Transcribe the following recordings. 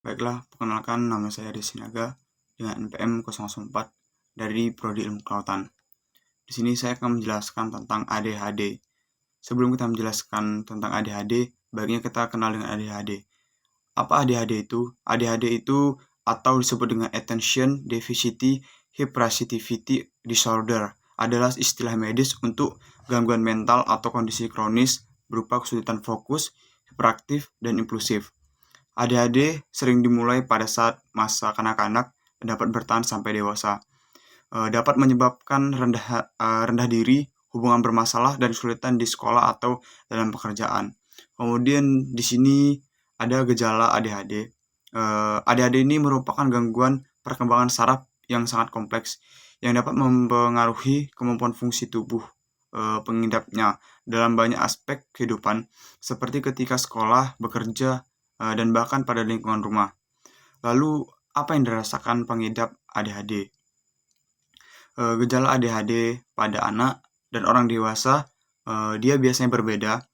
Baiklah, perkenalkan nama saya Desi Naga dengan NPM 004 dari Prodi Ilmu Kelautan. Di sini saya akan menjelaskan tentang ADHD. Sebelum kita menjelaskan tentang ADHD, baiknya kita kenal dengan ADHD. Apa ADHD itu? ADHD itu atau disebut dengan Attention Deficit Hyperactivity Disorder adalah istilah medis untuk gangguan mental atau kondisi kronis berupa kesulitan fokus, hiperaktif, dan impulsif. ADHD sering dimulai pada saat masa kanak-kanak dan dapat bertahan sampai dewasa. Dapat menyebabkan rendah diri, hubungan bermasalah, dan kesulitan di sekolah atau dalam pekerjaan. Kemudian di sini ada gejala ADHD. ADHD ini merupakan gangguan perkembangan saraf yang sangat kompleks yang dapat mempengaruhi kemampuan fungsi tubuh pengidapnya dalam banyak aspek kehidupan, seperti ketika sekolah, bekerja, dan bahkan pada lingkungan rumah. Lalu, apa yang dirasakan pengidap ADHD? Gejala ADHD pada anak dan orang dewasa, dia biasanya berbeda,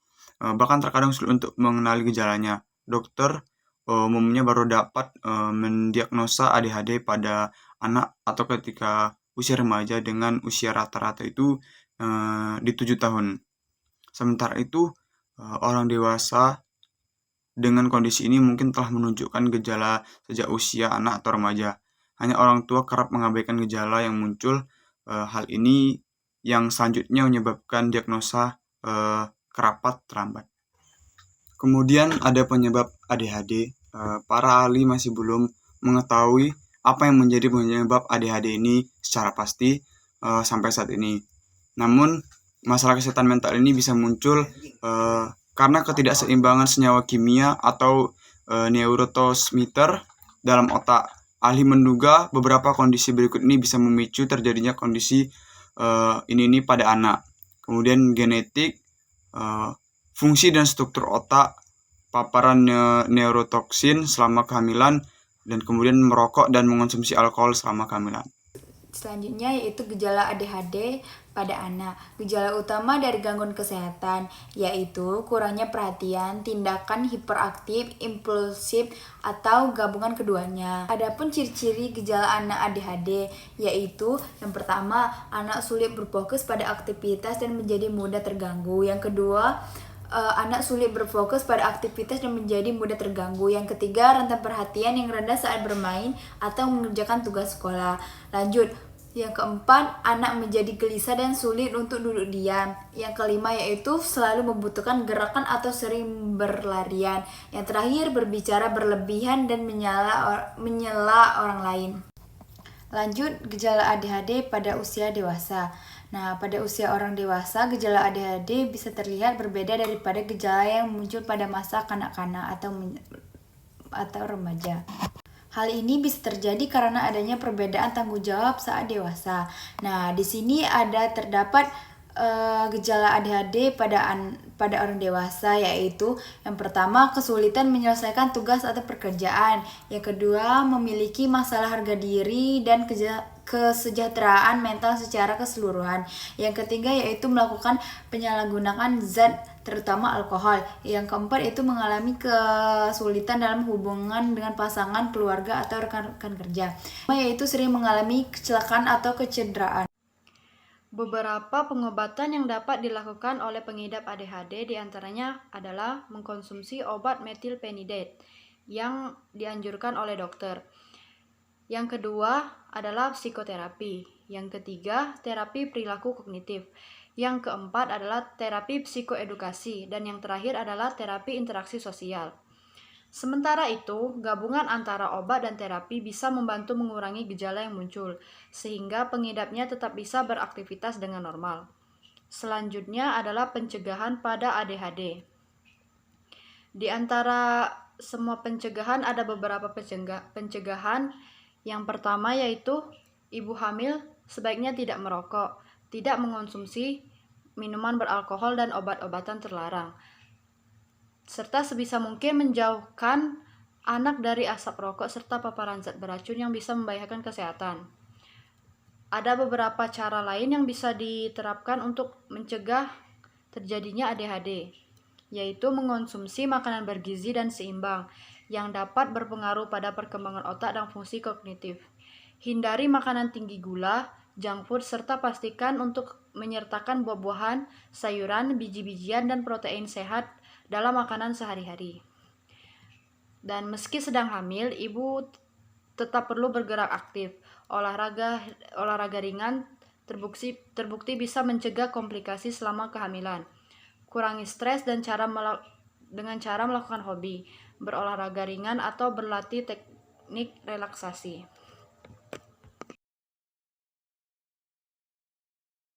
bahkan terkadang sulit untuk mengenali gejalanya. Dokter umumnya baru dapat mendiagnosa ADHD pada anak atau ketika usia remaja dengan usia rata-rata itu di 7 tahun. Sementara itu, orang dewasa dengan kondisi ini mungkin telah menunjukkan gejala sejak usia anak atau remaja. Hanya orang tua kerap mengabaikan gejala yang muncul. Hal ini yang selanjutnya menyebabkan diagnosa kerapat terlambat. Kemudian ada penyebab ADHD. Para ahli masih belum mengetahui apa yang menjadi penyebab ADHD ini secara pasti sampai saat ini. Namun, masalah kesehatan mental ini bisa muncul karena ketidakseimbangan senyawa kimia atau neurotransmitter dalam otak. Ahli menduga beberapa kondisi berikut ini bisa memicu terjadinya kondisi ini pada anak. Kemudian genetik, fungsi dan struktur otak, paparan neurotoksin selama kehamilan, dan kemudian merokok dan mengonsumsi alkohol selama kehamilan. Selanjutnya yaitu gejala ADHD pada anak. Gejala utama dari gangguan kesehatan yaitu kurangnya perhatian, tindakan hiperaktif, impulsif, atau gabungan keduanya. Adapun ciri-ciri gejala anak ADHD yaitu yang pertama, anak sulit berfokus pada aktivitas dan menjadi mudah terganggu. Yang kedua, anak sulit berfokus pada aktivitas dan menjadi mudah terganggu. Yang ketiga, rentang perhatian yang rendah saat bermain atau mengerjakan tugas sekolah. Lanjut, yang keempat, anak menjadi gelisah dan sulit untuk duduk diam. Yang kelima yaitu selalu membutuhkan gerakan atau sering berlarian. Yang terakhir, berbicara berlebihan dan menyela orang lain. Lanjut, gejala ADHD pada usia dewasa. Nah, pada usia orang dewasa, gejala ADHD bisa terlihat berbeda daripada gejala yang muncul pada masa kanak-kanak atau remaja. Hal ini bisa terjadi karena adanya perbedaan tanggung jawab saat dewasa. Nah, di sini terdapat gejala ADHD pada orang dewasa, yaitu yang pertama, kesulitan menyelesaikan tugas atau pekerjaan. Yang kedua, memiliki masalah harga diri dan kesejahteraan mental secara keseluruhan. Yang ketiga yaitu melakukan penyalahgunaan zat terutama alkohol. Yang keempat itu mengalami kesulitan dalam hubungan dengan pasangan, keluarga, atau rekan-rekan kerja. Yaitu sering mengalami kecelakaan atau kecederaan. Beberapa pengobatan yang dapat dilakukan oleh pengidap ADHD diantaranya adalah mengkonsumsi obat metilphenidate yang dianjurkan oleh dokter. Yang kedua adalah psikoterapi. Yang ketiga, terapi perilaku kognitif. Yang keempat adalah terapi psikoedukasi. Dan yang terakhir adalah terapi interaksi sosial. Sementara itu, gabungan antara obat dan terapi bisa membantu mengurangi gejala yang muncul, sehingga pengidapnya tetap bisa beraktivitas dengan normal. Selanjutnya adalah pencegahan pada ADHD. Di antara semua pencegahan ada beberapa pencegahan. Yang pertama yaitu ibu hamil sebaiknya tidak merokok, tidak mengonsumsi minuman beralkohol dan obat-obatan terlarang, serta sebisa mungkin menjauhkan anak dari asap rokok serta paparan zat beracun yang bisa membahayakan kesehatan. Ada beberapa cara lain yang bisa diterapkan untuk mencegah terjadinya ADHD, yaitu mengonsumsi makanan bergizi dan seimbang. yang dapat berpengaruh pada perkembangan otak dan fungsi kognitif. Hindari makanan tinggi gula, junk food, serta pastikan untuk menyertakan buah-buahan, sayuran, biji-bijian, dan protein sehat dalam makanan sehari-hari. Dan meski sedang hamil, ibu tetap perlu bergerak aktif. Olahraga ringan terbukti bisa mencegah komplikasi selama kehamilan. Kurangi stres dengan cara melakukan hobi, berolahraga ringan atau berlatih teknik relaksasi.